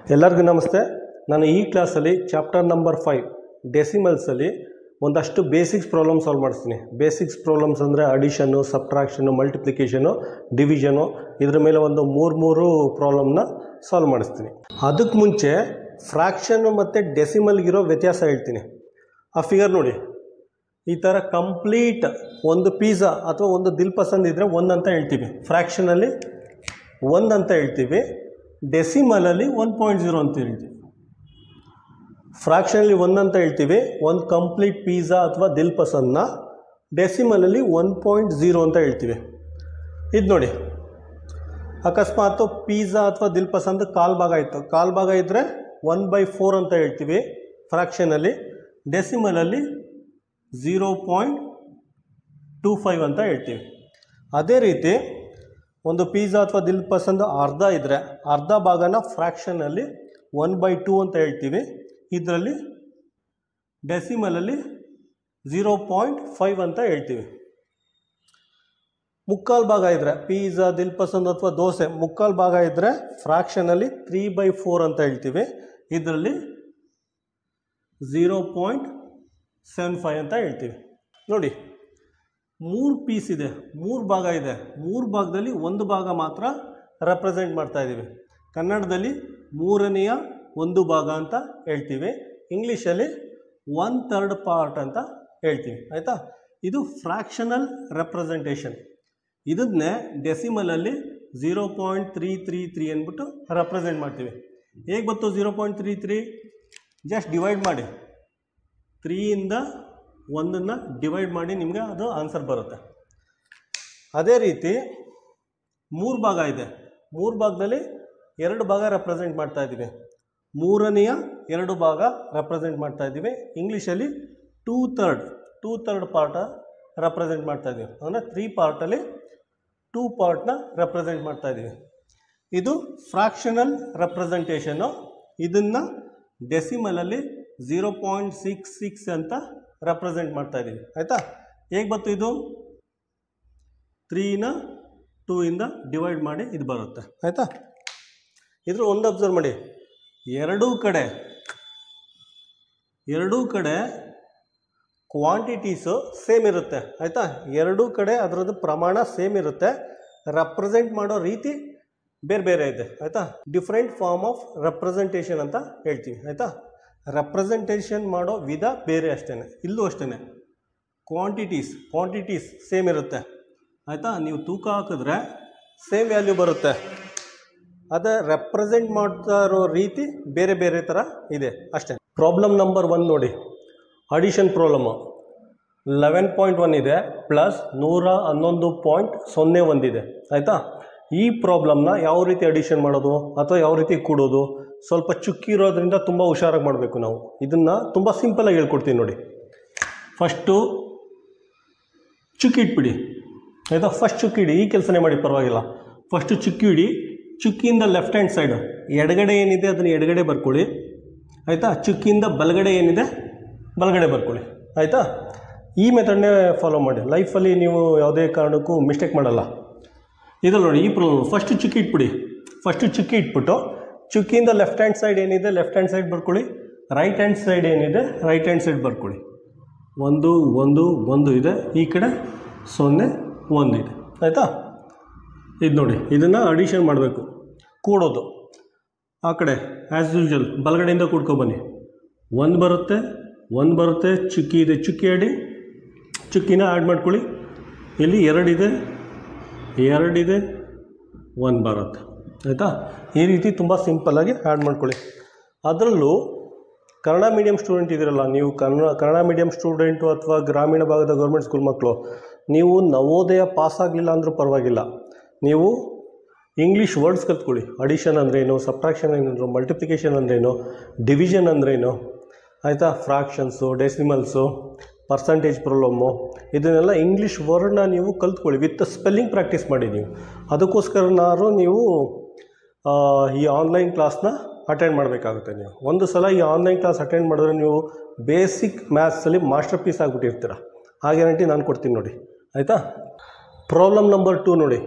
ಎಲ್ಲರಿಗೂ ನಮಸ್ತೆ. ನಾನು ಈ ಕ್ಲಾಸಲ್ಲಿ ಚಾಪ್ಟರ್ ನಂಬರ್ 5 ಡೆಸಿಮಲ್ಸಲ್ಲಿ ಒಂದಷ್ಟು ಬೇಸಿಕ್ಸ್ ಪ್ರಾಬ್ಲಮ್ ಸಾಲ್ವ್ ಮಾಡಿಸ್ತೀನಿ. ಬೇಸಿಕ್ಸ್ ಪ್ರಾಬ್ಲಮ್ಸ್ ಅಂದರೆ ಅಡಿಷನ್ನು, ಸಬ್ಟ್ರಾಕ್ಷನ್ನು, ಮಲ್ಟಿಪ್ಲಿಕೇಷನು, ಡಿವಿಷನು, ಇದ್ರ ಮೇಲೆ ಒಂದು ಮೂರು ಪ್ರಾಬ್ಲಮ್ನ ಸಾಲ್ವ್ ಮಾಡಿಸ್ತೀನಿ. ಅದಕ್ಕೆ ಮುಂಚೆ ಫ್ರ್ಯಾಕ್ಷನ್ನು ಮತ್ತು ಡೆಸಿಮಲ್ಗಿರೋ ವ್ಯತ್ಯಾಸ ಹೇಳ್ತೀನಿ. ಆ ಫಿಗರ್ ನೋಡಿ, ಈ ಥರ ಕಂಪ್ಲೀಟ್ ಒಂದು ಪಿಜ್ಜಾ ಅಥವಾ ಒಂದು ದಿಲ್ ಪಸಂದ್ ಇದ್ದರೆ 1 ಅಂತ ಹೇಳ್ತೀವಿ, ಫ್ರ್ಯಾಕ್ಷನಲ್ಲಿ 1 ಅಂತ ಹೇಳ್ತೀವಿ, ಡೆಸಿಮಲಲ್ಲಿ 1.0 ಅಂತ ಹೇಳ್ತೀವಿ. ಫ್ರ್ಯಾಕ್ಷನಲ್ಲಿ 1 ಅಂತ ಹೇಳ್ತೀವಿ, ಒಂದು ಕಂಪ್ಲೀಟ್ ಪಿಜ್ಜಾ ಅಥವಾ ದಿಲ್ ಪಸಂದ್ನ ಡೆಸಿಮಲಲ್ಲಿ 1.0 ಅಂತ ಹೇಳ್ತೀವಿ. ಇದು ನೋಡಿ, ಅಕಸ್ಮಾತ್ ಪಿಜ್ಜಾ ಅಥವಾ ದಿಲ್ ಪಸಂದ್ ಕಾಲು ಭಾಗ ಇತ್ತು, ಕಾಲು ಭಾಗ ಇದ್ದರೆ 1/4 ಅಂತ ಹೇಳ್ತೀವಿ ಫ್ರ್ಯಾಕ್ಷನಲ್ಲಿ, ಡೆಸಿಮಲಲ್ಲಿ 0.25 ಅಂತ ಹೇಳ್ತೀವಿ. ಅದೇ ರೀತಿ ಒಂದು ಪಿಜ್ಜಾ ಅಥವಾ ದಿಲ್ ಪಸಂದ್ ಅರ್ಧ ಇದ್ದರೆ ಅರ್ಧ ಭಾಗನ ಫ್ರ್ಯಾಕ್ಷನಲ್ಲಿ 1/2 ಅಂತ ಹೇಳ್ತೀವಿ, ಇದರಲ್ಲಿ ಡೆಸಿಮಲಲ್ಲಿ 0.5 ಅಂತ ಹೇಳ್ತೀವಿ. ಮುಕ್ಕಾಲು ಭಾಗ ಇದ್ದರೆ ಪಿಜ್ಜಾ, ದಿಲ್ ಪಸಂದ್ ಅಥವಾ ದೋಸೆ ಮುಕ್ಕಾಲು ಭಾಗ ಇದ್ದರೆ ಫ್ರ್ಯಾಕ್ಷನಲ್ಲಿ 3/4 ಅಂತ ಹೇಳ್ತೀವಿ, ಇದರಲ್ಲಿ 0.75 ಅಂತ ಹೇಳ್ತೀವಿ. ನೋಡಿ, 3 ಪೀಸ್ ಇದೆ, 3 ಭಾಗ ಇದೆ, 3 ಭಾಗದಲ್ಲಿ ಒಂದು ಭಾಗ ಮಾತ್ರ ರೆಪ್ರೆಸೆಂಟ್ ಮಾಡ್ತಾ ಇದ್ದೀವಿ. ಕನ್ನಡದಲ್ಲಿ 3ನೇ 1 ಭಾಗ ಅಂತ ಹೇಳ್ತೀವಿ, ಇಂಗ್ಲೀಷಲ್ಲಿ 1/3 ಪಾರ್ಟ್ ಅಂತ ಹೇಳ್ತೀವಿ. ಆಯಿತಾ? ಇದು ಫ್ರ್ಯಾಕ್ಷನಲ್ ರೆಪ್ರೆಸೆಂಟೇಷನ್. ಇದನ್ನೇ ಡೆಸಿಮಲಲ್ಲಿ 0.333 ಅಂದ್ಬಿಟ್ಟು ರೆಪ್ರೆಸೆಂಟ್ ಮಾಡ್ತೀವಿ. ಹೇಗೆ ಗೊತ್ತು 0.33? ಜಸ್ಟ್ ಡಿವೈಡ್ ಮಾಡಿ, 3ಇಂದ 1ನ್ನು ಡಿವೈಡ್ ಮಾಡಿ ನಿಮಗೆ ಅದು ಆನ್ಸರ್ ಬರುತ್ತೆ. ಅದೇ ರೀತಿ 3 ಭಾಗ ಇದೆ, 3 ಭಾಗದಲ್ಲಿ 2 ಭಾಗ ರೆಪ್ರೆಸೆಂಟ್ ಮಾಡ್ತಾ ಇದ್ದೀವಿ, 3ನೇ 2 ಭಾಗ ರೆಪ್ರೆಸೆಂಟ್ ಮಾಡ್ತಾ ಇದ್ದೀವಿ, ಇಂಗ್ಲೀಷಲ್ಲಿ 2/3 ಪಾರ್ಟ ರೆಪ್ರೆಸೆಂಟ್ ಮಾಡ್ತಾ ಇದ್ದೀವಿ. ಅಂದರೆ 3 ಪಾರ್ಟಲ್ಲಿ 2 ಪಾರ್ಟ್ನ ರೆಪ್ರೆಸೆಂಟ್ ಮಾಡ್ತಾ ಇದ್ದೀವಿ. ಇದು ಫ್ರ್ಯಾಕ್ಷನಲ್ ರೆಪ್ರೆಸೆಂಟೇಷನ್ನು. ಇದನ್ನು ಡೆಸಿಮಲಲ್ಲಿ 0.66 ಅಂತ ರೆಪ್ರೆಸೆಂಟ್ ಮಾಡ್ತಾ ಇದ್ದೀವಿ. ಆಯಿತಾ? ಹೇಗೆ ಬಂತು ಇದು? 3ನ 2ಇಂದ ಡಿವೈಡ್ ಮಾಡಿ ಇದು ಬರುತ್ತೆ. ಆಯಿತಾ? ಇದ್ರ ಒಂದು ಅಬ್ಸರ್ವ್ ಮಾಡಿ, ಎರಡೂ ಕಡೆ ಕ್ವಾಂಟಿಟೀಸು ಸೇಮ್ ಇರುತ್ತೆ. ಆಯಿತಾ? ಎರಡೂ ಕಡೆ ಅದರದ್ದು ಪ್ರಮಾಣ ಸೇಮ್ ಇರುತ್ತೆ, ರೆಪ್ರೆಸೆಂಟ್ ಮಾಡೋ ರೀತಿ ಬೇರೆ ಬೇರೆ ಇದೆ. ಆಯಿತಾ? ಡಿಫ್ರೆಂಟ್ ಫಾರ್ಮ್ ಆಫ್ ರೆಪ್ರೆಸೆಂಟೇಷನ್ ಅಂತ ಹೇಳ್ತೀವಿ. ಆಯಿತಾ? ರೆಪ್ರೆಸೆಂಟೇಷನ್ ಮಾಡೋ ವಿಧ ಬೇರೆ ಅಷ್ಟೇ. ಇಲ್ಲೂ ಅಷ್ಟೇ, ಕ್ವಾಂಟಿಟೀಸ್ ಸೇಮ್ ಇರುತ್ತೆ. ಆಯಿತಾ? ನೀವು ತೂಕ ಹಾಕಿದ್ರೆ ಸೇಮ್ ವ್ಯಾಲ್ಯೂ ಬರುತ್ತೆ, ಅದೇ ರೆಪ್ರೆಸೆಂಟ್ ಮಾಡ್ತಾ ಇರೋ ರೀತಿ ಬೇರೆ ಬೇರೆ ಥರ ಇದೆ ಅಷ್ಟೇ. ಪ್ರಾಬ್ಲಮ್ ನಂಬರ್ 1 ನೋಡಿ, ಅಡಿಷನ್ ಪ್ರಾಬ್ಲಮ್ಮು 11.1 ಇದೆ ಪ್ಲಸ್ 111.01 ಇದೆ. ಆಯಿತಾ? ಈ ಪ್ರಾಬ್ಲಮ್ನ ಯಾವ ರೀತಿ ಅಡಿಷನ್ ಮಾಡೋದು ಅಥವಾ ಯಾವ ರೀತಿ ಕೂಡೋದು, ಸ್ವಲ್ಪ ಚುಕ್ಕಿರೋದ್ರಿಂದ ತುಂಬ ಹುಷಾರಾಗಿ ಮಾಡಬೇಕು ನಾವು. ಇದನ್ನು ತುಂಬ ಸಿಂಪಲಾಗಿ ಹೇಳ್ಕೊಡ್ತೀನಿ ನೋಡಿ. ಫಸ್ಟು ಚುಕ್ಕಿ ಇಟ್ಬಿಡಿ. ಆಯಿತಾ? ಫಸ್ಟ್ ಚುಕ್ಕಿ ಇಡಿ, ಈ ಕೆಲಸನೇ ಮಾಡಿ ಪರವಾಗಿಲ್ಲ. ಫಸ್ಟು ಚುಕ್ಕಿ ಇಡಿ, ಚುಕ್ಕಿಯಿಂದ ಲೆಫ್ಟ್ ಹ್ಯಾಂಡ್ ಸೈಡು ಎಡಗಡೆ ಏನಿದೆ ಅದನ್ನು ಎಡಗಡೆ ಬರ್ಕೊಳ್ಳಿ. ಆಯಿತಾ? ಚುಕ್ಕಿಯಿಂದ ಬಲಗಡೆ ಏನಿದೆ ಬಲಗಡೆ ಬರ್ಕೊಳ್ಳಿ. ಆಯಿತಾ? ಈ ಮೆಥಡ್ನೇ ಫಾಲೋ ಮಾಡಿ, ಲೈಫಲ್ಲಿ ನೀವು ಯಾವುದೇ ಕಾರಣಕ್ಕೂ ಮಿಸ್ಟೇಕ್ ಮಾಡಲ್ಲ. ಇದು ನೋಡಿ, ಈ ಪ್ರಾಬ್ಲಮ್ ಫಸ್ಟು ಚುಕ್ಕಿ ಇಟ್ಬಿಡಿ. ಫಸ್ಟು ಚುಕ್ಕಿ ಇಟ್ಬಿಟ್ಟು ಚುಕ್ಕಿಯಿಂದ ಲೆಫ್ಟ್ ಹ್ಯಾಂಡ್ ಸೈಡ್ ಏನಿದೆ ಲೆಫ್ಟ್ ಹ್ಯಾಂಡ್ ಸೈಡ್ ಬರ್ಕೊಳ್ಳಿ, ರೈಟ್ ಹ್ಯಾಂಡ್ ಸೈಡ್ ಏನಿದೆ ರೈಟ್ ಹ್ಯಾಂಡ್ ಸೈಡ್ ಬರ್ಕೊಳ್ಳಿ. 1 1 1 ಇದೆ, ಈ ಕಡೆ 0 1 ಇದೆ. ಆಯಿತಾ? ಇದು ನೋಡಿ, ಇದನ್ನು ಅಡಿಷನ್ ಮಾಡಬೇಕು, ಕೂಡೋದು. ಆ ಕಡೆ ಆ್ಯಸ್ ಯೂಶುವಲ್ ಬಲಗಡೆಯಿಂದ ಕೂಡ್ಕೊಬನ್ನಿ. 1 ಬರುತ್ತೆ, ಚುಕ್ಕಿ ಇದೆ, ಚುಕ್ಕಿ ಆಡಿ, ಚುಕ್ಕಿನ ಆ್ಯಡ್ ಮಾಡ್ಕೊಳ್ಳಿ. ಇಲ್ಲಿ 2 ಇದೆ, 1 ಬರುತ್ತೆ. ಆಯಿತಾ? ಈ ರೀತಿ ತುಂಬ ಸಿಂಪಲ್ಲಾಗಿ ಆ್ಯಡ್ ಮಾಡ್ಕೊಳ್ಳಿ. ಅದರಲ್ಲೂ ಕನ್ನಡ ಮೀಡಿಯಮ್ ಸ್ಟೂಡೆಂಟ್ ಇದ್ದೀರಲ್ಲ ನೀವು, ಕನ್ನಡ ಮೀಡಿಯಮ್ ಸ್ಟೂಡೆಂಟು ಅಥವಾ ಗ್ರಾಮೀಣ ಭಾಗದ ಗೌರ್ಮೆಂಟ್ ಸ್ಕೂಲ್ ಮಕ್ಕಳು, ನೀವು ನವೋದಯ ಪಾಸ್ ಆಗಲಿಲ್ಲ ಅಂದರೂ ಪರವಾಗಿಲ್ಲ, ನೀವು ಇಂಗ್ಲೀಷ್ ವರ್ಡ್ಸ್ ಕಲ್ತ್ಕೊಳ್ಳಿ. ಅಡಿಷನ್ ಅಂದ್ರೇನು, ಸಬ್ಟ್ರಾಕ್ಷನ್ ಅಂದ್ರೇನು, ಮಲ್ಟಿಪ್ಲಿಕೇಷನ್ ಅಂದ್ರೇನು, ಡಿವಿಷನ್ ಅಂದ್ರೇನು, ಆಯಿತಾ? ಫ್ರ್ಯಾಕ್ಷನ್ಸು, ಡೆಸಿಮಲ್ಸು, ಪರ್ಸಂಟೇಜ್ ಪ್ರಾಬ್ಲಮ್ಮು, ಇದನ್ನೆಲ್ಲ ಇಂಗ್ಲೀಷ್ ವರ್ಡ್ನ ನೀವು ಕಲ್ತ್ಕೊಳ್ಳಿ, ವಿತ್ ಸ್ಪೆಲ್ಲಿಂಗ್ ಪ್ರಾಕ್ಟೀಸ್ ಮಾಡಿ. ನೀವು ಅದಕ್ಕೋಸ್ಕರನಾದ್ರು ನೀವು ಈ ಆನ್ಲೈನ್ ಕ್ಲಾಸ್ನ ಅಟೆಂಡ್ ಮಾಡಬೇಕಾಗುತ್ತೆ. ನೀವು ಒಂದು ಸಲ ಈ ಆನ್ಲೈನ್ ಕ್ಲಾಸ್ ಅಟೆಂಡ್ ಮಾಡಿದ್ರೆ ನೀವು ಬೇಸಿಕ್ ಮ್ಯಾಥ್ಸಲ್ಲಿ ಮಾಸ್ಟರ್ ಪೀಸ್ ಆಗಿಬಿಟ್ಟಿರ್ತೀರ, ಆ ಗ್ಯಾರಂಟಿ ನಾನು ಕೊಡ್ತೀನಿ ನೋಡಿ. ಆಯಿತಾ? ಪ್ರಾಬ್ಲಮ್ ನಂಬರ್ 2 ನೋಡಿ,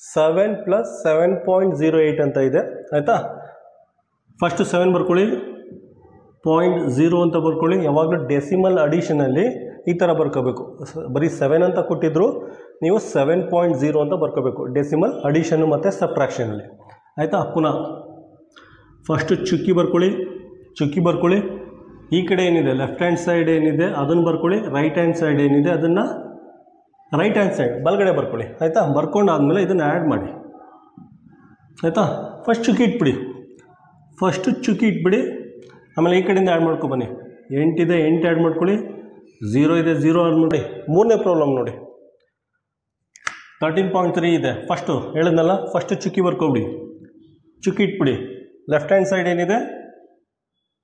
7 + 7.08 ಅಂತ ಇದೆ. ಆಯಿತಾ? ಫಸ್ಟು 7 ಬರ್ಕೊಳ್ಳಿ, 0.0 ಅಂತ ಬರ್ಕೊಳ್ಳಿ. ಯಾವಾಗಲೂ ಡೆಸಿಮಲ್ ಅಡಿಷನಲ್ಲಿ ಈ ಥರ ಬರ್ಕೋಬೇಕು. ಬರೀ 7 ಅಂತ ಕೊಟ್ಟಿದ್ರು, ನೀವು 7.0 ಅಂತ ಬರ್ಕೋಬೇಕು ಡೆಸಿಮಲ್ ಅಡಿಷನ್ನು ಮತ್ತು ಸಬ್ಟ್ರಾಕ್ಷನಲ್ಲಿ. ಆಯಿತಾ? ಪುನಃ ಫಸ್ಟು ಚುಕ್ಕಿ ಬರ್ಕೊಳ್ಳಿ. ಈ ಕಡೆ ಏನಿದೆ ಲೆಫ್ಟ್ ಹ್ಯಾಂಡ್ ಸೈಡ್ ಏನಿದೆ ಅದನ್ನು ಬರ್ಕೊಳ್ಳಿ. ರೈಟ್ ಹ್ಯಾಂಡ್ ಸೈಡ್ ಏನಿದೆ ಅದನ್ನು ರೈಟ್ ಹ್ಯಾಂಡ್ ಸೈಡ್ ಬಲಗಡೆ ಬರ್ಕೊಳ್ಳಿ. ಆಯಿತಾ? ಬರ್ಕೊಂಡಾದ್ಮೇಲೆ ಇದನ್ನು ಆ್ಯಡ್ ಮಾಡಿ. ಆಯಿತಾ? ಫಸ್ಟ್ ಚುಕ್ಕಿ ಇಟ್ಬಿಡಿ. ಆಮೇಲೆ ಈ ಕಡೆಯಿಂದ ಆ್ಯಡ್ ಮಾಡ್ಕೊಬನ್ನಿ. 8 ಇದೆ, 8 ಆ್ಯಡ್ ಮಾಡ್ಕೊಳ್ಳಿ. 0 ಇದೆ, 0 ಆ್ಯಡ್ ಮಾಡಿ. ಮೂರನೇ ಪ್ರಾಬ್ಲಮ್ ನೋಡಿ, 13.3 ಇದೆ. ಫಸ್ಟು ಹೇಳಿದ್ನಲ್ಲ, ಫಸ್ಟು ಚುಕ್ಕಿ ಬರ್ಕೊಬಿಡಿ, ಚುಕ್ಕಿ ಇಟ್ಬಿಡಿ. ಲೆಫ್ಟ್ ಹ್ಯಾಂಡ್ ಸೈಡ್ ಏನಿದೆ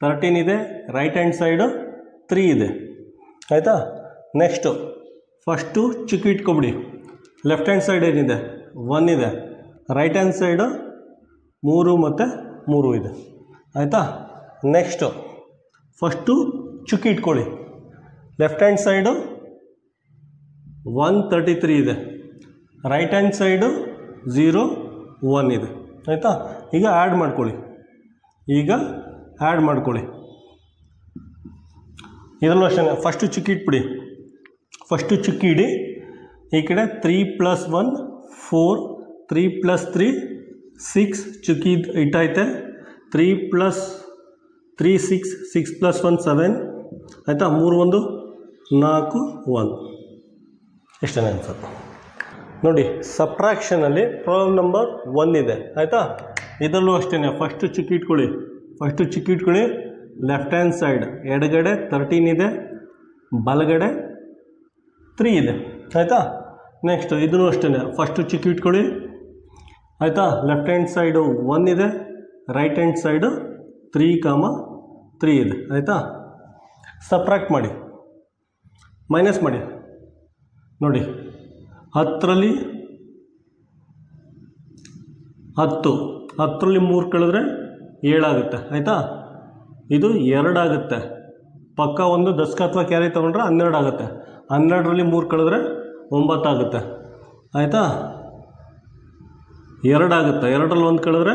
13 ಇದೆ, ರೈಟ್ ಹ್ಯಾಂಡ್ ಸೈಡು 3 ಇದೆ. ಆಯಿತಾ? ನೆಕ್ಸ್ಟು ಫಸ್ಟು ಚುಕ್ಕಿ ಇಟ್ಕೊಬಿಡಿ. ಲೆಫ್ಟ್ ಹ್ಯಾಂಡ್ ಸೈಡ್ ಏನಿದೆ 1 ಇದೆ, ರೈಟ್ ಹ್ಯಾಂಡ್ ಸೈಡು 3 ಮತ್ತು 3 ಇದೆ. ಆಯಿತಾ? ನೆಕ್ಸ್ಟು ಫಸ್ಟು ಚುಕ್ಕಿ ಇಟ್ಕೊಳ್ಳಿ. ಲೆಫ್ಟ್ ಹ್ಯಾಂಡ್ ಸೈಡು 133 ಇದೆ, ರೈಟ್ ಹ್ಯಾಂಡ್ ಸೈಡು 0 1 ಇದೆ. ಆಯಿತಾ? ಈಗ ಆ್ಯಡ್ ಮಾಡ್ಕೊಳ್ಳಿ. ಇದರಲ್ಲೂ ಅಷ್ಟೇ, ಫಸ್ಟು ಚುಕ್ಕಿ ಇಟ್ಬಿಡಿ. ಫಸ್ಟು ಚುಕ್ಕಿ ಇಡಿ. ಈ ಕಡೆ 3 + 1 4, 3 + 3 6 ಚುಕ್ಕಿ ಇಟ್ಟೈತೆ. 3 + 3 6, 6 + 1 7. ಆಯಿತಾ? 3 1 4 1. ಎಷ್ಟನೇ ಆನ್ಸರ್ ನೋಡಿ. ಸಬ್ಟ್ರಾಕ್ಷನಲ್ಲಿ ಪ್ರಾಬ್ಲಮ್ ನಂಬರ್ 1 ಇದೆ. ಆಯಿತಾ? ಇದರಲ್ಲೂ ಅಷ್ಟೇ, ಫಸ್ಟು ಚುಕ್ಕಿ ಇಟ್ಕೊಳ್ಳಿ. ಲೆಫ್ಟ್ ಹ್ಯಾಂಡ್ ಸೈಡ್ ಎಡಗಡೆ 13 ಇದೆ, ಬಲಗಡೆ 3 ಇದೆ. ಆಯಿತಾ? ನೆಕ್ಸ್ಟ್ ಇದನ್ನು ಅಷ್ಟೇ, ಫಸ್ಟು ಚುಕ್ಕಿ ಇಟ್ಕೊಳ್ಳಿ. ಆಯಿತಾ? ಲೆಫ್ಟ್ ಹ್ಯಾಂಡ್ ಸೈಡು 1 ಇದೆ, ರೈಟ್ ಹ್ಯಾಂಡ್ ಸೈಡು 3, 3 ಇದೆ. ಆಯಿತಾ? ಸಬ್ಟ್ರಾಕ್ಟ್ ಮಾಡಿ, ಮೈನಸ್ ಮಾಡಿ. ನೋಡಿ, 10ರಲ್ಲಿ 10, 10ರಲ್ಲಿ 3 ಕಳೆದ್ರೆ 7 ಆಗುತ್ತೆ. ಆಯಿತಾ? ಇದು 2 ಆಗುತ್ತೆ. ಪಕ್ಕ ಒಂದು ದಸ್ಕ ಅಥವಾ ಕ್ಯಾರಿ ತೊಗೊಂಡ್ರೆ 12 ಆಗುತ್ತೆ. 12ರಲ್ಲಿ 3 ಕಳೆದ್ರೆ 9 ಆಗುತ್ತೆ. ಆಯಿತಾ? 2 ಆಗುತ್ತೆ. 2ರಲ್ಲಿ 1 ಕಳೆದ್ರೆ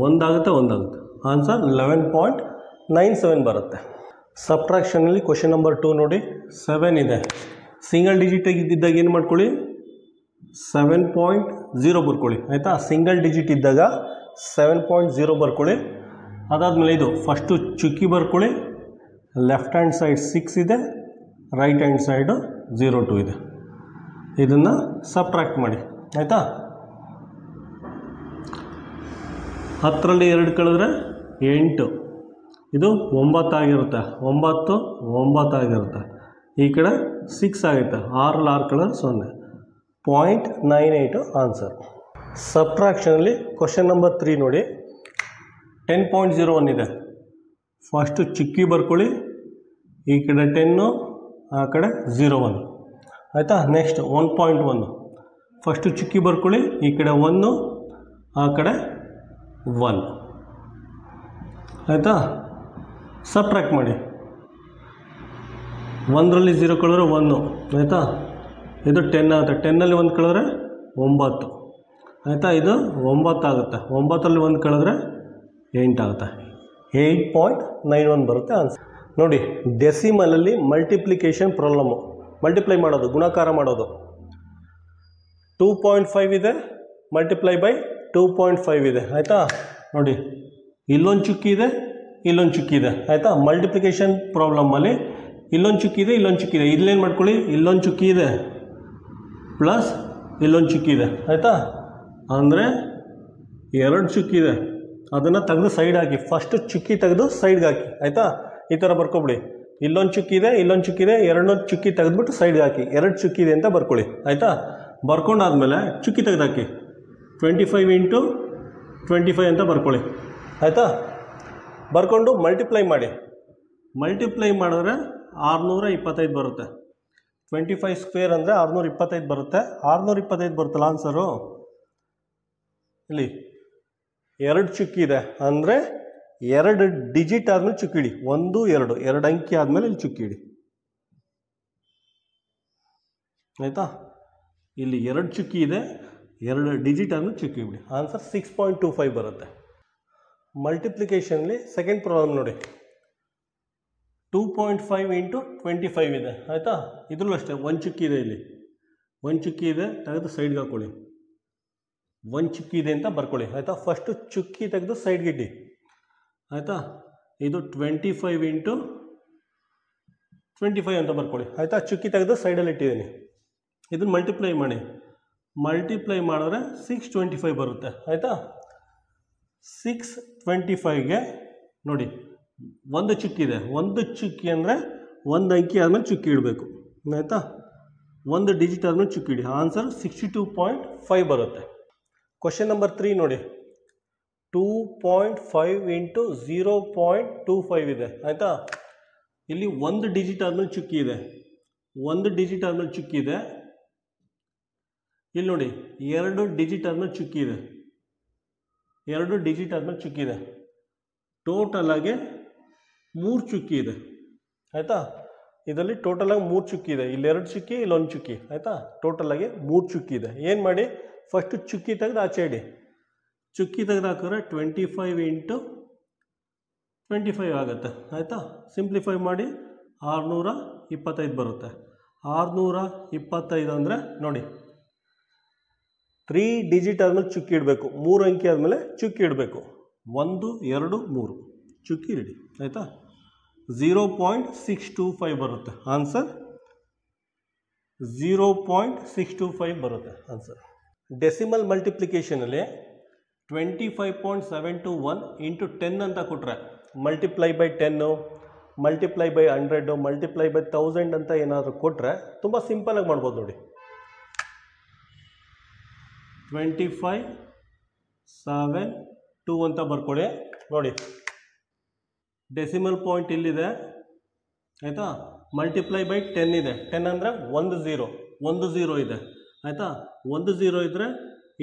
1 ಆಗುತ್ತೆ. ಆನ್ಸರ್ 11.97 ಬರುತ್ತೆ. ಸಬ್ಟ್ರಾಕ್ಷನಲ್ಲಿ ಕ್ವಶನ್ ನಂಬರ್ 2 ನೋಡಿ, 7 ಇದೆ. ಸಿಂಗಲ್ ಡಿಜಿಟ್ ಇದ್ದಾಗ ಏನು ಮಾಡ್ಕೊಳ್ಳಿ, 7.0 ಬರ್ಕೊಳ್ಳಿ. ಆಯಿತಾ? ಸಿಂಗಲ್ ಡಿಜಿಟ್ ಇದ್ದಾಗ 7.0 ಬರ್ಕೊಳ್ಳಿ. ಅದಾದಮೇಲೆ ಇದು ಫಸ್ಟು ಚುಕ್ಕಿ ಬರ್ಕೊಳ್ಳಿ. ಲೆಫ್ಟ್ ಹ್ಯಾಂಡ್ ಸೈಡ್ 6 ಇದೆ, ರೈಟ್ ಹ್ಯಾಂಡ್ ಸೈಡು 0 2 ಇದೆ. ಇದನ್ನು ಸಬ್ಟ್ರಾಕ್ಟ್ ಮಾಡಿ. ಆಯಿತಾ? 10ರಲ್ಲಿ 2 ಕಳೆದ್ರೆ 8, ಇದು 9 ಆಗಿರುತ್ತೆ. 9 9 ಆಗಿರುತ್ತೆ. ಈ ಕಡೆ 6 ಆಗುತ್ತೆ. 6ರಲ್ಲಿ 6 ಕಳೆದ್ರೆ 0. 0.98 ಆನ್ಸರ್. ಸಬ್ಟ್ರಾಕ್ಷನಲ್ಲಿ ಕ್ವಶನ್ ನಂಬರ್ 3 ನೋಡಿ, 10.01 ಇದೆ. ಫಸ್ಟು ಚುಕ್ಕಿ ಬರ್ಕೊಳ್ಳಿ. ಈ ಕಡೆ 10, ಆ ಕಡೆ 0 1. ಆಯಿತಾ? ನೆಕ್ಸ್ಟ್ 1.1, ಫಸ್ಟು ಚುಕ್ಕಿ ಬರ್ಕೊಳ್ಳಿ. ಈ ಕಡೆ 1, ಆ ಕಡೆ 1. ಆಯಿತಾ? ಸಬ್ಟ್ರಾಕ್ಟ್ ಮಾಡಿ. 1ರಲ್ಲಿ 0 ಕಳೆದ್ರೆ 1. ಆಯಿತಾ? ಇದು 10 ಆಗುತ್ತೆ. 10ನಲ್ಲಿ 1 ಕಳೆದ್ರೆ 9. ಆಯಿತಾ? ಇದು 9 ಆಗುತ್ತೆ. 9ರಲ್ಲಿ 1 ಕಳೆದ್ರೆ 8 ಆಗುತ್ತೆ. 8.91 ಬರುತ್ತೆ ಆನ್ಸರ್. ನೋಡಿ, ಡೆಸಿಮಲಲ್ಲಿ ಮಲ್ಟಿಪ್ಲಿಕೇಶನ್ ಪ್ರಾಬ್ಲಮ್ಮು, ಮಲ್ಟಿಪ್ಲೈ ಮಾಡೋದು, ಗುಣಾಕಾರ ಮಾಡೋದು. 2.5 ಇದೆ, ಮಲ್ಟಿಪ್ಲೈ ಬೈ 2.5 ಇದೆ. ಆಯಿತಾ? ನೋಡಿ, ಇಲ್ಲೊಂದು ಚುಕ್ಕಿ ಇದೆ, ಇಲ್ಲೊಂದು ಚುಕ್ಕಿ ಇದೆ. ಆಯಿತಾ? ಮಲ್ಟಿಪ್ಲಿಕೇಶನ್ ಪ್ರಾಬ್ಲಮ್ಮಲ್ಲಿ ಇಲ್ಲೊಂದು ಚುಕ್ಕಿ ಇದೆ, ಇಲ್ಲೊಂದು ಚುಕ್ಕಿ ಇದೆ. ಇಲ್ಲೇನು ಮಾಡ್ಕೊಳ್ಳಿ, ಇಲ್ಲೊಂದು ಚುಕ್ಕಿ ಇದೆ ಪ್ಲಸ್ ಇಲ್ಲೊಂದು ಚುಕ್ಕಿ ಇದೆ. ಆಯಿತಾ? ಅಂದರೆ 2 ಚುಕ್ಕಿ ಇದೆ, ಅದನ್ನು ತೆಗೆದು ಸೈಡ್ ಹಾಕಿ. ಫಸ್ಟು ಚುಕ್ಕಿ ತೆಗೆದು ಸೈಡ್ಗೆ ಹಾಕಿ. ಆಯಿತಾ? ಈ ಥರ ಬರ್ಕೊಬಿಡಿ. ಇಲ್ಲೊಂದು ಚುಕ್ಕಿ ಇದೆ, ಇಲ್ಲೊಂದು ಚುಕ್ಕಿ ಇದೆ, 2 ಚುಕ್ಕಿ ತೆಗೆದುಬಿಟ್ಟು ಸೈಡ್ಗೆ ಹಾಕಿ. 2 ಚುಕ್ಕಿ ಇದೆ ಅಂತ ಬರ್ಕೊಳ್ಳಿ. ಆಯಿತಾ? ಬರ್ಕೊಂಡಾದ್ಮೇಲೆ ಚುಕ್ಕಿ ತೆಗೆದು ಹಾಕಿ. 25 × 25 ಅಂತ ಬರ್ಕೊಳ್ಳಿ. ಆಯಿತಾ? ಬರ್ಕೊಂಡು ಮಲ್ಟಿಪ್ಲೈ ಮಾಡಿ. ಮಲ್ಟಿಪ್ಲೈ ಮಾಡಿದ್ರೆ 625 ಬರುತ್ತೆ. 25 ಸ್ಕ್ವೇರ್ ಅಂದರೆ 625 ಬರುತ್ತೆ. 625 ಬರುತ್ತಲ್ಲ ಆನ್ಸರು. ಇಲ್ಲಿ 2 ಚುಕ್ಕಿ ಇದೆ ಅಂದರೆ 2 ಡಿಜಿಟ್ ಆದಮೇಲೆ ಚುಕ್ಕಿ ಇಡಿ. 1 2 2 ಅಂಕಿ ಆದಮೇಲೆ ಇಲ್ಲಿ ಚುಕ್ಕಿ ಇಡಿ. ಆಯಿತಾ? ಇಲ್ಲಿ 2 ಚುಕ್ಕಿ ಇದೆ, 2 ಡಿಜಿಟ್ ಆದಮೇಲೆ ಚುಕ್ಕಿ ಇಡಿ. ಆನ್ಸರ್ 6.25 ಬರುತ್ತೆ. ಮಲ್ಟಿಪ್ಲಿಕೇಶನ್ಲಿ ಸೆಕೆಂಡ್ ಪ್ರಾಬ್ಲಮ್ ನೋಡಿ. 2.5 ಇಂಟು 25 ಇದೆ ಆಯಿತಾ. ಇದ್ರಲ್ಲೂ ಅಷ್ಟೇ ಒಂದು ಚುಕ್ಕಿ ಇದೆ, ಇಲ್ಲಿ ಒಂದು ಚುಕ್ಕಿ ಇದೆ, ತೆಗೆದು ಸೈಡ್ಗೆ ಹಾಕ್ಕೊಳ್ಳಿ. ಒಂದು ಚುಕ್ಕಿ ಇದೆ ಅಂತ ಬರ್ಕೊಳ್ಳಿ ಆಯಿತಾ. ಫಸ್ಟು ಚುಕ್ಕಿ ತೆಗೆದು ಸೈಡ್ಗೆ ಇಡಿ ಆಯಿತಾ. ಇದು 25 ಇಂಟು 25 ಅಂತ ಬರ್ಕೊಳ್ಳಿ ಆಯಿತಾ. ಚುಕ್ಕಿ ತೆಗೆದು ಸೈಡಲ್ಲಿ ಇಟ್ಟಿದ್ದೀನಿ. ಇದನ್ನು ಮಲ್ಟಿಪ್ಲೈ ಮಾಡಿ, ಮಲ್ಟಿಪ್ಲೈ ಮಾಡಿದ್ರೆ 625 ಬರುತ್ತೆ ಆಯಿತಾ. 625ಗೆ ನೋಡಿ ಒಂದು ಚುಕ್ಕಿ ಇದೆ, ಒಂದು ಚುಕ್ಕಿ ಅಂದರೆ ಒಂದು ಅಂಕಿ ಆದಮೇಲೆ ಚುಕ್ಕಿ ಇಡಬೇಕು ಆಯಿತಾ. ಒಂದು ಡಿಜಿಟ್ ಆದಮೇಲೆ ಚುಕ್ಕಿ ಇಡಿ. ಆನ್ಸರ್ 62.5 ಬರುತ್ತೆ. ಕ್ವಶನ್ ನಂಬರ್ 3 ನೋಡಿ. 2.5 ಇಂಟು 0.25 ಇದೆ ಆಯಿತಾ. ಇಲ್ಲಿ ಒಂದು ಡಿಜಿಟ್ ಆದಮೇಲೆ ಚುಕ್ಕಿ ಇದೆ, ಒಂದು ಡಿಜಿಟ್ ಆದಮೇಲೆ ಚುಕ್ಕಿ ಇದೆ. ಇಲ್ಲಿ ನೋಡಿ ಎರಡು ಡಿಜಿಟ್ ಆದಮೇಲೆ ಚುಕ್ಕಿ ಇದೆ, ಎರಡು ಡಿಜಿಟ್ ಆದಮೇಲೆ ಚುಕ್ಕಿ ಇದೆ. ಟೋಟಲ್ ಆಗಿ 3 ಚುಕ್ಕಿ ಇದೆ ಆಯಿತಾ. ಇದರಲ್ಲಿ ಟೋಟಲ್ ಆಗಿ 3 ಚುಕ್ಕಿ ಇದೆ. ಇಲ್ಲಿ 2 ಚುಕ್ಕಿ, ಇಲ್ಲೊಂದು ಚುಕ್ಕಿ ಆಯಿತಾ. ಟೋಟಲ್ ಆಗಿ 3 ಚುಕ್ಕಿ ಇದೆ. ಏನು ಮಾಡಿ, ಫಸ್ಟು ಚುಕ್ಕಿ ತೆಗೆದು ಆಚೆ ಇಡಿ. ಚುಕ್ಕಿ ತೆಗೆದು ಹಾಕಿದ್ರೆ 25 ಇಂಟು 25 ಆಗುತ್ತೆ ಆಯಿತಾ. ಸಿಂಪ್ಲಿಫೈ ಮಾಡಿ 625 ಬರುತ್ತೆ. 625 ಅಂದರೆ ನೋಡಿ 3 ಡಿಜಿಟ್ ಆದಮೇಲೆ ಚುಕ್ಕಿ ಇಡಬೇಕು, 3 ಅಂಕಿ ಆದಮೇಲೆ ಚುಕ್ಕಿ ಇಡಬೇಕು. 1 2 3 ಚುಕ್ಕಿ ಇಡಿ ಆಯಿತಾ. 0.625 ಬರುತ್ತೆ ಆನ್ಸರ್. 0.625 ಬರುತ್ತೆ ಆನ್ಸರ್. ಡೆಸಿಮಲ್ ಮಲ್ಟಿಪ್ಲಿಕೇಶನಲ್ಲಿ 25.721 ಇಂಟು 10 ಅಂತ ಕೊಟ್ಟರೆ multiply by 10, multiply by 100, multiply by 1000 ಅಂತ ಏನಾದರೂ ಕೊಟ್ಟರೆ ತುಂಬ ಸಿಂಪಲಾಗಿ ಮಾಡ್ಬೋದು ನೋಡಿ. 25.721 ಅಂತ ಬರ್ಕೊಳ್ಳಿ. ನೋಡಿ ಡೆಸಿಮಲ್ ಪಾಯಿಂಟ್ ಇಲ್ಲಿದೆ ಆಯಿತಾ. ಮಲ್ಟಿಪ್ಲೈ ಬೈ 10 ಇದೆ, 10 ಅಂದರೆ 1 0 ಇದೆ ಆಯಿತಾ. 1 0 ಇದ್ದರೆ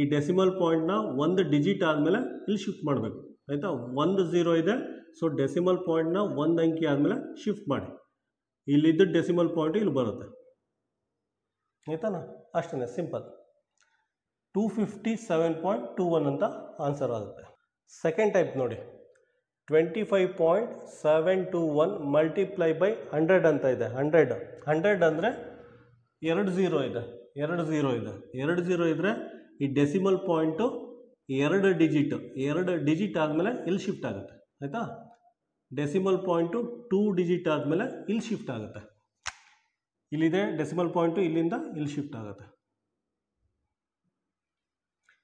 ಈ ಡೆಸಿಮಲ್ ಪಾಯಿಂಟ್ನ ಒಂದು ಡಿಜಿಟ್ ಆದಮೇಲೆ ಇಲ್ಲಿ ಶಿಫ್ಟ್ ಮಾಡಬೇಕು ಆಯಿತಾ. 1 0 ಇದೆ, ಸೊ ಡೆಸಿಮಲ್ ಪಾಯಿಂಟ್ನ ಒಂದು ಅಂಕಿ ಆದಮೇಲೆ ಶಿಫ್ಟ್ ಮಾಡಿ. ಇಲ್ಲಿದ್ದ ಡೆಸಿಮಲ್ ಪಾಯಿಂಟ್ ಇಲ್ಲಿ ಬರುತ್ತೆ ಆಯಿತಾನ. ಅಷ್ಟೇ ಸಿಂಪಲ್. 257.21 ಅಂತ ಆನ್ಸರ್ ಆಗುತ್ತೆ. ಸೆಕೆಂಡ್ ಟೈಪ್ ನೋಡಿ. 25.721 ಮಲ್ಟಿಪ್ಲೈ ಬೈ 100 ಅಂತ ಇದೆ. 100 ಅಂದರೆ 2 0 ಇದೆ, 2 0 ಇದೆ. 2 0 ಇದ್ದರೆ ಈ ಡೆಸಿಮಲ್ ಪಾಯಿಂಟು 2 ಡಿಜಿಟ್ ಆದಮೇಲೆ ಇಲ್ಲಿ ಶಿಫ್ಟ್ ಆಗುತ್ತೆ ಆಯಿತಾ. ಡೆಸಿಮಲ್ ಪಾಯಿಂಟು 2 ಡಿಜಿಟ್ ಆದಮೇಲೆ ಇಲ್ಲಿ ಶಿಫ್ಟ್ ಆಗುತ್ತೆ. ಇಲ್ಲಿದೆ ಡೆಸಿಮಲ್ ಪಾಯಿಂಟು, ಇಲ್ಲಿಂದ ಇಲ್ಲಿ ಶಿಫ್ಟ್ ಆಗುತ್ತೆ.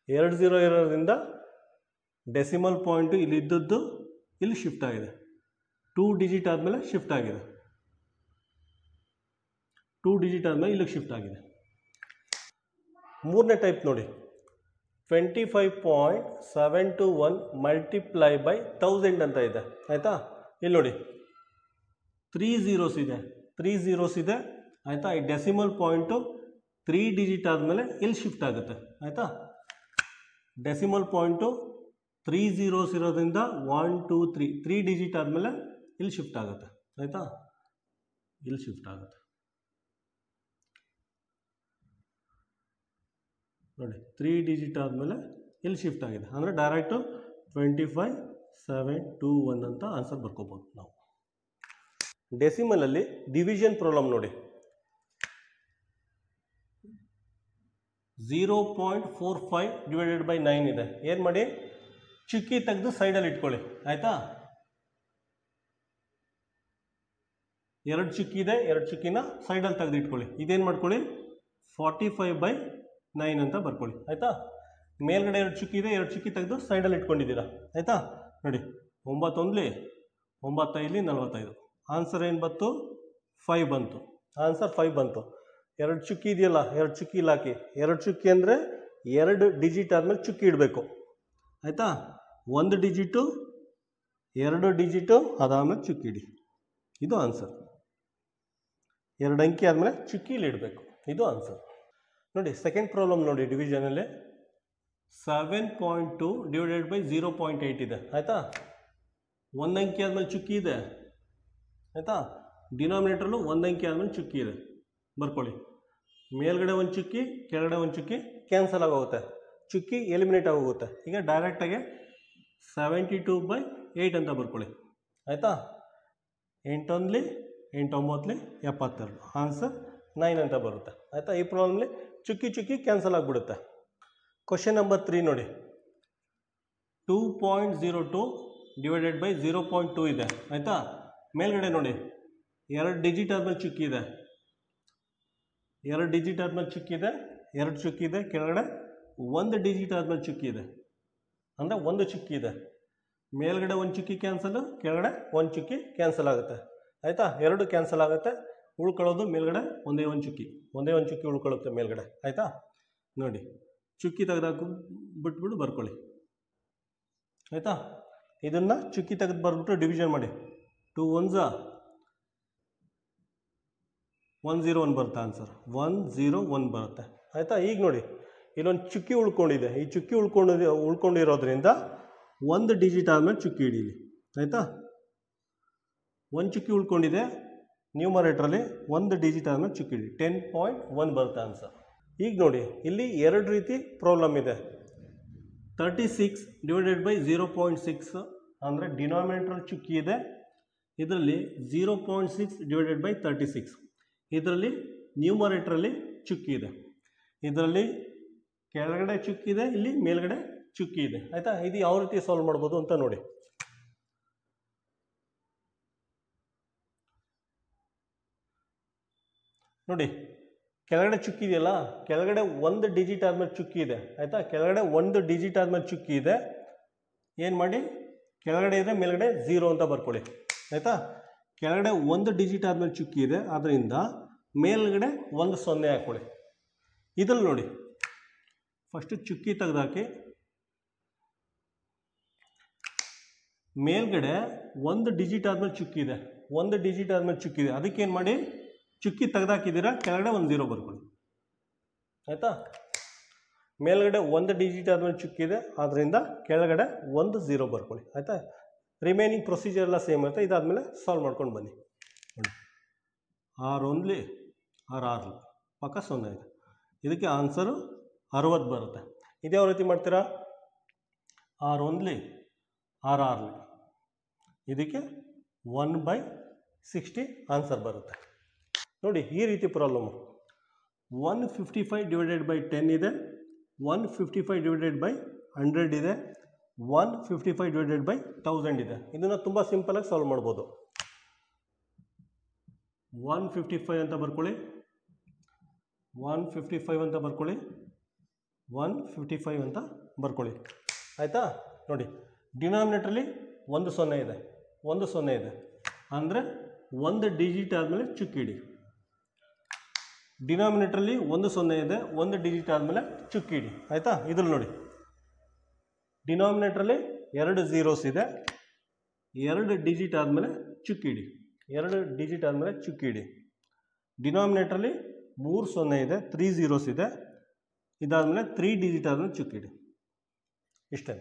2 0 ಇರೋದ್ರಿಂದ ಡೆಸಿಮಲ್ ಪಾಯಿಂಟು ಇಲ್ಲಿದ್ದದ್ದು ಇಲ್ಲಿ ಶಿಫ್ಟ್ ಆಗಿದೆ. 2 ಡಿಜಿಟ್ ಆದಮೇಲೆ ಶಿಫ್ಟ್ ಆಗಿದೆ, 2 ಡಿಜಿಟ್ ಆದಮೇಲೆ ಇಲ್ಲಿಗೆ ಶಿಫ್ಟ್ ಆಗಿದೆ. ಮೂರನೇ ಟೈಪ್ ನೋಡಿ. 25.721 ಮಲ್ಟಿಪ್ಲೈ ಬೈ 1000 ಅಂತ ಇದೆ ಆಯಿತಾ. ಇಲ್ಲಿ ನೋಡಿ 3 zeros ಇದೆ ಆಯಿತಾ. ಈ ಡೆಸಿಮಲ್ ಪಾಯಿಂಟು 3 ಡಿಜಿಟ್ ಆದಮೇಲೆ ಇಲ್ಲಿ ಶಿಫ್ಟ್ ಆಗುತ್ತೆ ಆಯಿತಾ. ಡೆಸಿಮಲ್ ಪಾಯಿಂಟು 3 zeros ಇರೋದ್ರಿಂದ 1 2 3 ಡಿಜಿಟ್ ಆದಮೇಲೆ ಇಲ್ಲಿ ಶಿಫ್ಟ್ ಆಗುತ್ತೆ ಆಯಿತಾ. ಇಲ್ಲಿ ಶಿಫ್ಟ್ ಆಗುತ್ತೆ ನೋಡಿ. 3 ಡಿಜಿಟ್ ಆದಮೇಲೆ ಇಲ್ಲಿ ಶಿಫ್ಟ್ ಆಗಿದೆ ಅಂದರೆ ಡೈರೆಕ್ಟು 25.721 ಅಂತ ಆನ್ಸರ್ ಬರ್ಕೋಬೋದು ನಾವು. ಡೆಸಿಮಲಲ್ಲಿ ಡಿವಿಷನ್ ಪ್ರಾಬ್ಲಮ್ ನೋಡಿ. 0.45 ಡಿವೈಡೆಡ್ ಬೈ 9 ಇದೆ. ಏನು ಮಾಡಿ, ಚುಕ್ಕಿ ತೆಗೆದು ಸೈಡಲ್ಲಿ ಇಟ್ಕೊಳ್ಳಿ ಆಯಿತಾ. 2 ಚುಕ್ಕಿ ಇದೆ, 2 ಚುಕ್ಕಿನ ಸೈಡಲ್ಲಿ ತೆಗೆದು ಇಟ್ಕೊಳ್ಳಿ. ಇದೇನು ಮಾಡ್ಕೊಳ್ಳಿ, 45/9 ಅಂತ ಬರ್ಕೊಳ್ಳಿ ಆಯಿತಾ. ಮೇಲ್ಗಡೆ 2 ಚುಕ್ಕಿ ಇದೆ, 2 ಚುಕ್ಕಿ ತೆಗೆದು ಸೈಡಲ್ಲಿ ಇಟ್ಕೊಂಡಿದ್ದೀರಾ ಆಯಿತಾ. ನೋಡಿ 9 1 9 5 45. ಆನ್ಸರ್ ಏನು ಬಂತು, 5 ಬಂತು. ಆನ್ಸರ್ 5 ಬಂತು. 2 ಚುಕ್ಕಿ ಇದೆಯಲ್ಲ, 2 ಚುಕ್ಕಿ ಇಲ್ಲಿ ಹಾಕಿ. 2 ಚುಕ್ಕಿ ಅಂದರೆ 2 ಡಿಜಿಟ್ ಆದಮೇಲೆ ಚುಕ್ಕಿ ಇಡಬೇಕು ಆಯಿತಾ. 1 ಡಿಜಿಟು 2 ಡಿಜಿಟು ಅದಾದಮೇಲೆ ಚುಕ್ಕಿ ಇಡಿ. ಇದು ಆನ್ಸರ್. 2 ಅಂಕಿ ಆದಮೇಲೆ ಚುಕ್ಕಿ ಇಲ್ಲಿ ಇಡಬೇಕು. ಇದು ಆನ್ಸರ್ ನೋಡಿ. ಸೆಕೆಂಡ್ ಪ್ರಾಬ್ಲಮ್ ನೋಡಿ. ಡಿವಿಷನಲ್ಲಿ 7.2 ಡಿವೈಡೆಡ್ ಬೈ 0.8 ಇದೆ ಆಯಿತಾ. 1 ಅಂಕಿ ಆದಮೇಲೆ ಚುಕ್ಕಿ ಇದೆ ಆಯಿತಾ. ಡಿನಾಮಿನೇಟ್ರಲ್ಲೂ 1 ಅಂಕಿ ಆದಮೇಲೆ ಚುಕ್ಕಿ ಇದೆ ಬರ್ಕೊಳ್ಳಿ. ಮೇಲ್ಗಡೆ 1 ಚುಕ್ಕಿ, ಕೆಳಗಡೆ 1 ಚುಕ್ಕಿ ಕ್ಯಾನ್ಸಲ್ ಆಗೋಗುತ್ತೆ, ಚುಕ್ಕಿ ಎಲಿಮಿನೇಟ್ ಆಗೋಗುತ್ತೆ. ಈಗ ಡೈರೆಕ್ಟಾಗಿ 72/8 ಅಂತ ಬರ್ಕೊಳ್ಳಿ. ಆಯಿತಾ? 8 1 8 9 72. ಆನ್ಸರ್ 9 ಅಂತ ಬರುತ್ತೆ. ಆಯಿತಾ? ಈ ಪ್ರಾಬ್ಲಮ್ಲಿ ಚುಕ್ಕಿ ಚುಕ್ಕಿ ಕ್ಯಾನ್ಸಲ್ ಆಗಿಬಿಡುತ್ತೆ. ಕ್ವಶನ್ ನಂಬರ್ 3 ನೋಡಿ. 2.02 ಡಿವೈಡೆಡ್ ಬೈ 0.2 ಇದೆ. ಆಯಿತಾ? ಮೇಲ್ಗಡೆ ನೋಡಿ 2 ಡಿಜಿಟ್ ಆದಮೇಲೆ ಚುಕ್ಕಿ ಇದೆ, 2 ಡಿಜಿಟ್ ಆದಮೇಲೆ ಚುಕ್ಕಿ ಇದೆ, 2 ಚುಕ್ಕಿ ಇದೆ. ಕೆಳಗಡೆ 1 ಡಿಜಿಟ್ ಆದಮೇಲೆ ಚುಕ್ಕಿ ಇದೆ, ಅಂದರೆ 1 ಚುಕ್ಕಿ ಇದೆ. ಮೇಲ್ಗಡೆ 1 ಚುಕ್ಕಿ ಕ್ಯಾನ್ಸಲ್, ಕೆಳಗಡೆ 1 ಚುಕ್ಕಿ ಕ್ಯಾನ್ಸಲ್ ಆಗುತ್ತೆ. ಆಯಿತಾ? 2 ಕ್ಯಾನ್ಸಲ್ ಆಗುತ್ತೆ, ಉಳ್ಕೊಳ್ಳೋದು ಮೇಲ್ಗಡೆ ಒಂದೇ ಒಂದು ಚುಕ್ಕಿ ಉಳ್ಕೊಳ್ಳುತ್ತೆ ಮೇಲ್ಗಡೆ. ಆಯಿತಾ? ನೋಡಿ, ಚುಕ್ಕಿ ತೆಗೆದಾಕು ಬಿಟ್ಬಿಟ್ಟು ಬರ್ಕೊಳ್ಳಿ. ಆಯಿತಾ? ಇದನ್ನು ಚುಕ್ಕಿ ತೆಗೆದು ಬರ್ಬಿಟ್ಟು ಡಿವಿಷನ್ ಮಾಡಿ. 2 1s 101 ಬರುತ್ತೆ. ಆನ್ಸರ್ 101 ಬರುತ್ತೆ. ಆಯಿತಾ? ಈಗ ನೋಡಿ, ಇಲ್ಲೊಂದು ಚುಕ್ಕಿ ಉಳ್ಕೊಂಡಿದೆ. ಈ ಚುಕ್ಕಿ ಉಳ್ಕೊಂಡಿರೋದ್ರಿಂದ 1 ಡಿಜಿಟ್ ಆದಮೇಲೆ ಚುಕ್ಕಿ ಹಿಡೀಲಿ. ಆಯಿತಾ? 1 ಚುಕ್ಕಿ ಉಳ್ಕೊಂಡಿದೆ, ನ್ಯೂಮರೇಟ್ರಲ್ಲಿ 1 ಡಿಜಿಟ್ ಆದಮೇಲೆ ಚುಕ್ಕಿ ಹಿಡಿ. 10.1 ಬರುತ್ತೆ ಆನ್ಸರ್. ಈಗ ನೋಡಿ, ಇಲ್ಲಿ 2 ರೀತಿ ಪ್ರಾಬ್ಲಮ್ ಇದೆ. 36 ಡಿವೈಡೆಡ್ ಬೈ 0.6 ಅಂದರೆ ಡಿನಾಮಿನೇಟ್ರಲ್ಲಿ ಚುಕ್ಕಿ ಇದೆ. ಇದರಲ್ಲಿ 0.6 ಡಿವೈಡೆಡ್ ಬೈ 36, ಇದರಲ್ಲಿ ನ್ಯೂಮರೇಟ್ರಲ್ಲಿ ಚುಕ್ಕಿ ಇದೆ. ಇದರಲ್ಲಿ ಕೆಳಗಡೆ ಚುಕ್ಕಿ ಇದೆ, ಇಲ್ಲಿ ಮೇಲ್ಗಡೆ ಚುಕ್ಕಿ ಇದೆ. ಆಯಿತಾ? ಇದು ಯಾವ ರೀತಿ ಸಾಲ್ವ್ ಮಾಡ್ಬೋದು ಅಂತ ನೋಡಿ. ನೋಡಿ, ಕೆಳಗಡೆ ಚುಕ್ಕಿ ಇದೆಯಲ್ಲ, ಕೆಳಗಡೆ 1 ಡಿಜಿಟ್ ಆದಮೇಲೆ ಚುಕ್ಕಿ ಇದೆ. ಆಯಿತಾ? ಕೆಳಗಡೆ 1 ಡಿಜಿಟ್ ಆದಮೇಲೆ ಚುಕ್ಕಿ ಇದೆ. ಏನು ಮಾಡಿ, ಕೆಳಗಡೆ ಇದ್ದರೆ ಮೇಲ್ಗಡೆ 0 ಅಂತ ಬರ್ಕೊಳ್ಳಿ. ಆಯಿತಾ? ಕೆಳಗಡೆ 1 ಡಿಜಿಟ್ ಆದಮೇಲೆ ಚುಕ್ಕಿ ಇದೆ, ಆದ್ದರಿಂದ ಮೇಲ್ಗಡೆ 1 0 ಹಾಕ್ಕೊಳ್ಳಿ. ಇದ್ರಲ್ಲಿ ನೋಡಿ, ಫಸ್ಟು ಚುಕ್ಕಿ ತೆಗೆದಾಕಿ, ಮೇಲ್ಗಡೆ 1 ಡಿಜಿಟ್ ಆದಮೇಲೆ ಚುಕ್ಕಿ ಇದೆ, 1 ಡಿಜಿಟ್ ಆದಮೇಲೆ ಚುಕ್ಕಿ ಇದೆ. ಅದಕ್ಕೇನು ಮಾಡಿ, ಚುಕ್ಕಿ ತೆಗೆದಾಕಿದ್ದೀರಾ, ಕೆಳಗಡೆ 1 0 ಬರ್ಕೊಳ್ಳಿ. ಆಯಿತಾ? ಮೇಲ್ಗಡೆ 1 ಡಿಜಿಟ್ ಆದಮೇಲೆ ಚುಕ್ಕಿ ಇದೆ, ಆದ್ದರಿಂದ ಕೆಳಗಡೆ 1 0 ಬರ್ಕೊಳ್ಳಿ. ಆಯಿತಾ? ರಿಮೈನಿಂಗ್ ಪ್ರೊಸೀಜರ್ ಎಲ್ಲ ಸೇಮ್ ಇರುತ್ತೆ. ಇದಾದಮೇಲೆ ಸಾಲ್ವ್ ಮಾಡ್ಕೊಂಡು ಬನ್ನಿ. ನೋಡಿ, 6 1 6 6 ಪಕ್ಕ 0 ಇದೆ. ಇದಕ್ಕೆ ಆನ್ಸರು 60 ಬರುತ್ತೆ. ಇದ್ಯಾವ ರೀತಿ ಮಾಡ್ತೀರಾ? 6 1 6 6 ಇದಕ್ಕೆ 1/60 ಆನ್ಸರ್ ಬರುತ್ತೆ. ನೋಡಿ, ಈ ರೀತಿ ಪ್ರಾಬ್ಲಮ್ಮು. 155 ಡಿವೈಡೆಡ್ ಬೈ 10 ಇದೆ, 155 ಡಿವೈಡೆಡ್ ಬೈ 100 ಇದೆ, 155 ಡಿವೈಡೆಡ್ ಬೈ 1000 ಇದೆ. ಇದನ್ನು ತುಂಬ ಸಿಂಪಲಾಗಿ ಸಾಲ್ವ್ ಮಾಡ್ಬೋದು. 155 ಅಂತ ಬರ್ಕೊಳ್ಳಿ, 155 ಅಂತ ಬರ್ಕೊಳ್ಳಿ, 155 ಅಂತ ಬರ್ಕೊಳ್ಳಿ. ಆಯಿತಾ? ನೋಡಿ, ಡಿನಾಮಿನೇಟ್ರಲ್ಲಿ 1 0 ಇದೆ, 1 0 ಇದೆ, ಅಂದರೆ 1 ಡಿಜಿಟ್ ಆದಮೇಲೆ ಚುಕ್ಕಿ ಹಿಡಿ. ಡಿನಾಮಿನೇಟ್ರಲ್ಲಿ 1 0 ಇದೆ, 1 ಡಿಜಿಟ್ ಆದಮೇಲೆ ಚುಕ್ಕಿ ಹಿಡಿ. ಆಯಿತಾ? ಇದ್ರಲ್ಲಿ ನೋಡಿ, ಡಿನಾಮಿನೇಟ್ರಲ್ಲಿ 2 zeros ಇದೆ, 2 ಡಿಜಿಟ್ ಆದಮೇಲೆ ಚುಕ್ಕಿ ಹಿಡಿ, 2 ಡಿಜಿಟ್ ಆದಮೇಲೆ ಚುಕ್ಕಿ ಹಿಡಿ. ಡಿನಾಮಿನೇಟ್ರಲ್ಲಿ 3 0 ಇದೆ, 3 zeros ಇದೆ, ಇದಾದಮೇಲೆ 3 ಡಿಜಿಟ್ ಆದಮೇಲೆ ಚುಕ್ಕಿ ಹಿಡಿ. ಇಷ್ಟೇ.